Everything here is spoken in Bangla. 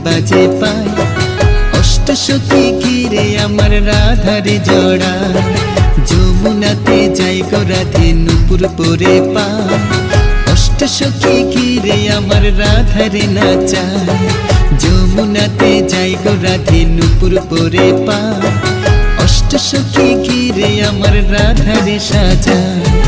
বাজে পায়। অষ্টসখী ঘিরে আমার রাধারে জড়া, যমুনাতে যাই গো রাধে নুপুর পরে পায়। অষ্টসখী ঘিরে আমার রাধারে নাচায়, যমুনাতে যাই গো রাধে নুপুর পরে পায়। অষ্টসখী ঘিরে আমার রাধারে সাজায়।